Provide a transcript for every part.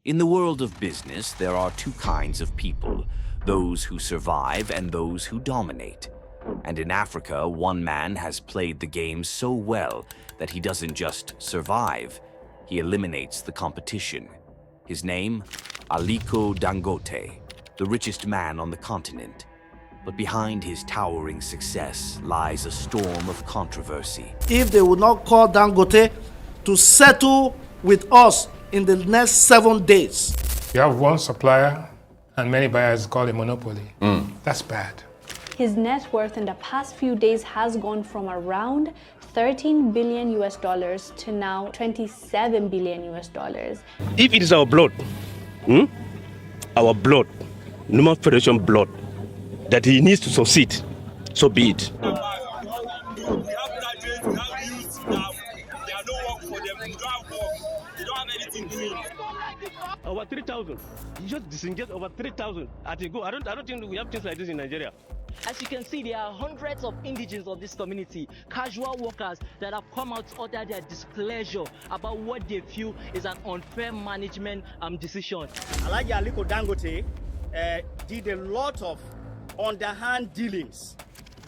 In the world of business, there are two kinds of people, those who survive and those who dominate. And in Africa, one man has played the game so well that he doesn't just survive, he eliminates the competition. His name? Aliko Dangote, the richest man on the continent. But behind his towering success lies a storm of controversy. If they would not call Dangote to settle with us in the next 7 days. You have one supplier and many buyers call it monopoly. That's bad. His net worth in the past few days has gone from around 13 billion US dollars to now 27 billion US dollars. If it is our blood, normal Federation blood, that he needs to succeed, so be it. Over 3,000. You just disengage over 3,000 at a go. I don't think we have things like this in Nigeria. As you can see, there are hundreds of indigenes of this community, casual workers that have come out to utter their displeasure about what they feel is an unfair management decision. Aliko Dangote did a lot of underhand dealings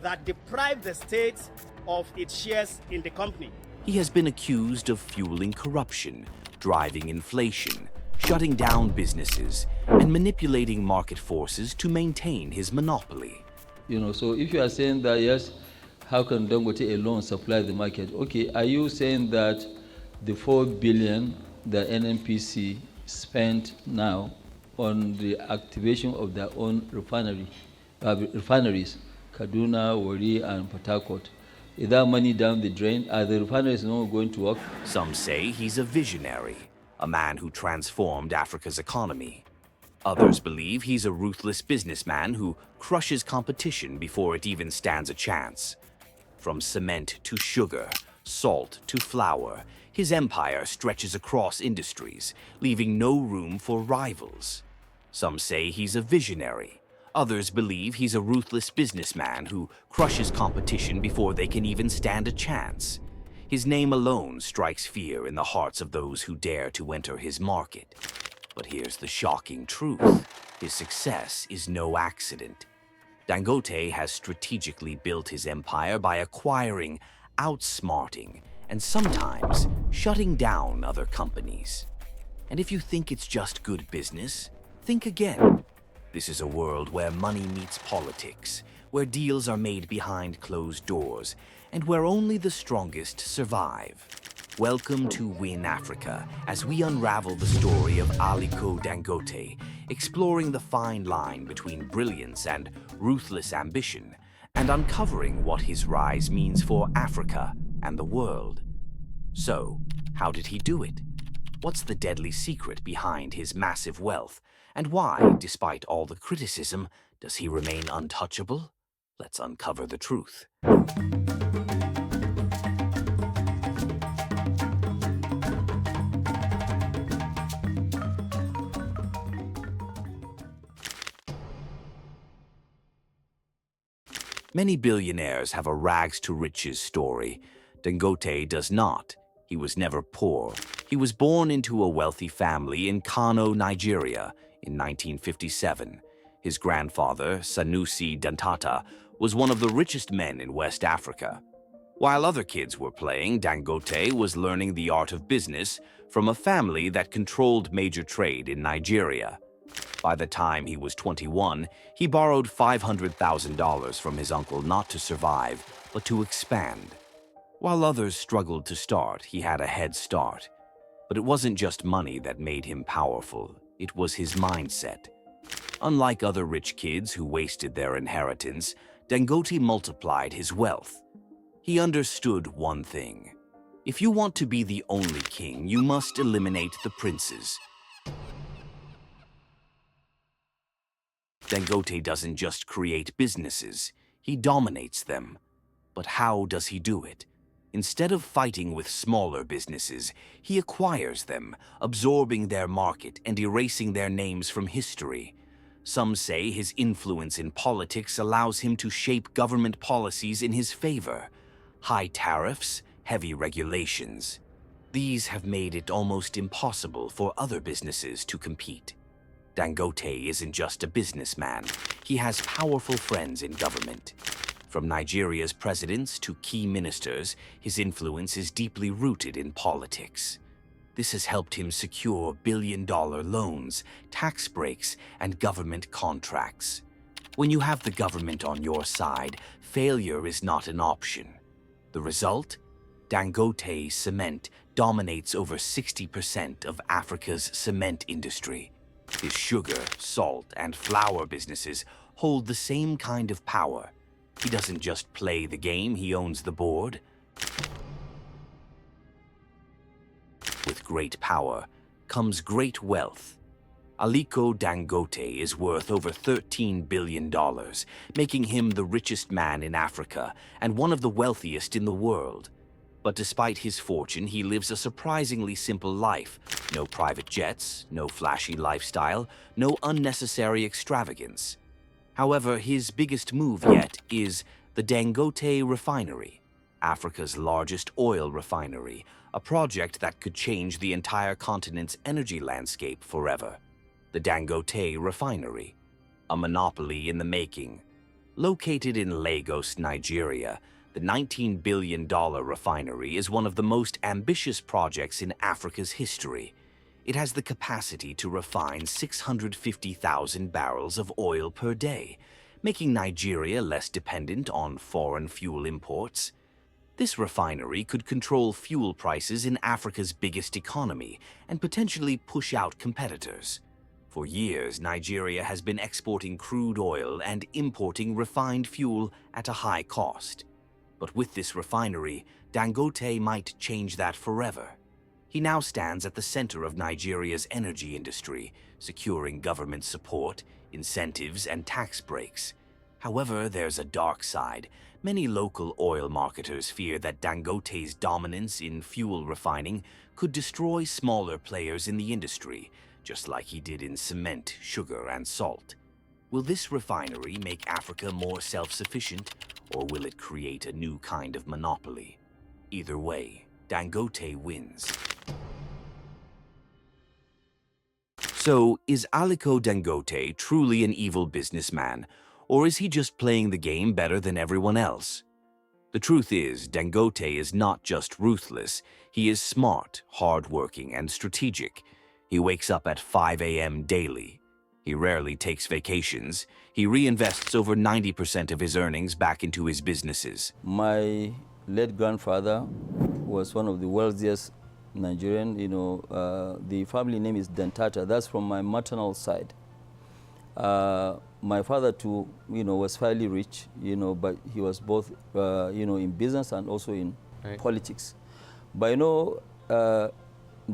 that deprived the state of its shares in the company. He has been accused of fueling corruption, driving inflation, shutting down businesses, and manipulating market forces to maintain his monopoly. So if you are saying that, yes, how can Dangote alone supply the market? Okay, are you saying that the 4 billion that NNPC spent now on the activation of their own refineries, Kaduna, Warri, and Port Harcourt, is that money down the drain? Are the refineries not going to work? Some say he's a visionary, a man who transformed Africa's economy. Others believe he's a ruthless businessman who crushes competition before it even stands a chance. From cement to sugar, salt to flour, his empire stretches across industries, leaving no room for rivals. Some say he's a visionary. Others believe he's a ruthless businessman who crushes competition before they can even stand a chance. His name alone strikes fear in the hearts of those who dare to enter his market. But here's the shocking truth. His success is no accident. Dangote has strategically built his empire by acquiring, outsmarting, and sometimes shutting down other companies. And if you think it's just good business, think again. This is a world where money meets politics, where deals are made behind closed doors, and where only the strongest survive. Welcome to Win Africa, as we unravel the story of Aliko Dangote, exploring the fine line between brilliance and ruthless ambition, and uncovering what his rise means for Africa and the world. So, how did he do it? What's the deadly secret behind his massive wealth? And why, despite all the criticism, does he remain untouchable? Let's uncover the truth. Many billionaires have a rags to riches story. Dangote does not. He was never poor. He was born into a wealthy family in Kano, Nigeria, in 1957. His grandfather, Sanusi Dantata, was one of the richest men in West Africa. While other kids were playing, Dangote was learning the art of business from a family that controlled major trade in Nigeria. By the time he was 21, he borrowed $500,000 from his uncle not to survive, but to expand. While others struggled to start, he had a head start. But it wasn't just money that made him powerful, it was his mindset. Unlike other rich kids who wasted their inheritance, Dangote multiplied his wealth. He understood one thing. If you want to be the only king, you must eliminate the princes. Dangote doesn't just create businesses, he dominates them. But how does he do it? Instead of fighting with smaller businesses, he acquires them, absorbing their market and erasing their names from history. Some say his influence in politics allows him to shape government policies in his favor. High tariffs, heavy regulations. These have made it almost impossible for other businesses to compete. Dangote isn't just a businessman, he has powerful friends in government. From Nigeria's presidents to key ministers, his influence is deeply rooted in politics. This has helped him secure billion-dollar loans, tax breaks, and government contracts. When you have the government on your side, failure is not an option. The result? Dangote Cement dominates over 60% of Africa's cement industry. His sugar, salt, and flour businesses hold the same kind of power. He doesn't just play the game, he owns the board. With great power comes great wealth. Aliko Dangote is worth over $13 billion, making him the richest man in Africa and one of the wealthiest in the world. But despite his fortune, he lives a surprisingly simple life. No private jets, no flashy lifestyle, no unnecessary extravagance. However, his biggest move yet is the Dangote Refinery, Africa's largest oil refinery, a project that could change the entire continent's energy landscape forever. The Dangote Refinery, a monopoly in the making. Located in Lagos, Nigeria, the $19 billion refinery is one of the most ambitious projects in Africa's history. It has the capacity to refine 650,000 barrels of oil per day, making Nigeria less dependent on foreign fuel imports. This refinery could control fuel prices in Africa's biggest economy and potentially push out competitors. For years, Nigeria has been exporting crude oil and importing refined fuel at a high cost. But with this refinery, Dangote might change that forever. He now stands at the center of Nigeria's energy industry, securing government support, incentives, and tax breaks. However, there's a dark side. Many local oil marketers fear that Dangote's dominance in fuel refining could destroy smaller players in the industry, just like he did in cement, sugar, and salt. Will this refinery make Africa more self-sufficient, or will it create a new kind of monopoly? Either way, Dangote wins. So, is Aliko Dangote truly an evil businessman, or is he just playing the game better than everyone else? The truth is, Dangote is not just ruthless, he is smart, hardworking, and strategic. He wakes up at 5 a.m. daily. He rarely takes vacations. He reinvests over 90% of his earnings back into his businesses. My late grandfather was one of the wealthiest Nigerian. The family name is Dentata. That's from my maternal side. My father too, was fairly rich, but he was both, in business and also in politics. But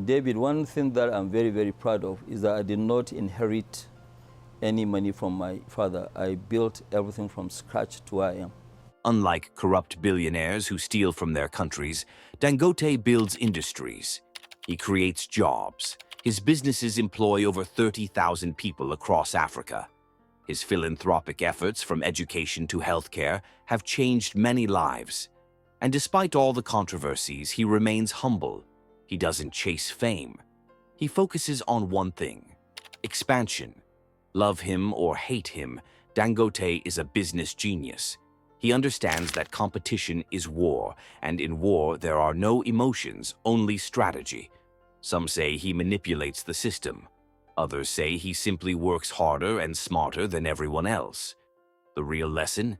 David, one thing that I'm very, very proud of is that I did not inherit any money from my father. I built everything from scratch to where I am. Unlike corrupt billionaires who steal from their countries, Dangote builds industries. He creates jobs. His businesses employ over 30,000 people across Africa. His philanthropic efforts, from education to healthcare, have changed many lives. And despite all the controversies, he remains humble. He doesn't chase fame. He focuses on one thing: expansion. Love him or hate him, Dangote is a business genius. He understands that competition is war, and in war there are no emotions, only strategy. Some say he manipulates the system. Others say he simply works harder and smarter than everyone else. The real lesson?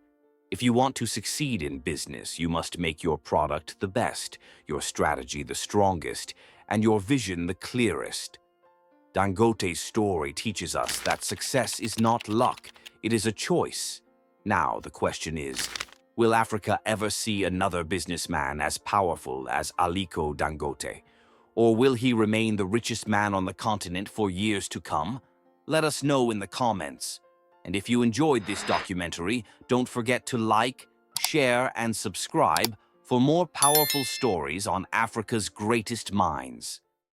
If you want to succeed in business, you must make your product the best, your strategy the strongest, and your vision the clearest. Dangote's story teaches us that success is not luck, it is a choice. Now the question is, will Africa ever see another businessman as powerful as Aliko Dangote? Or will he remain the richest man on the continent for years to come? Let us know in the comments. And if you enjoyed this documentary, don't forget to like, share, and subscribe for more powerful stories on Africa's greatest minds.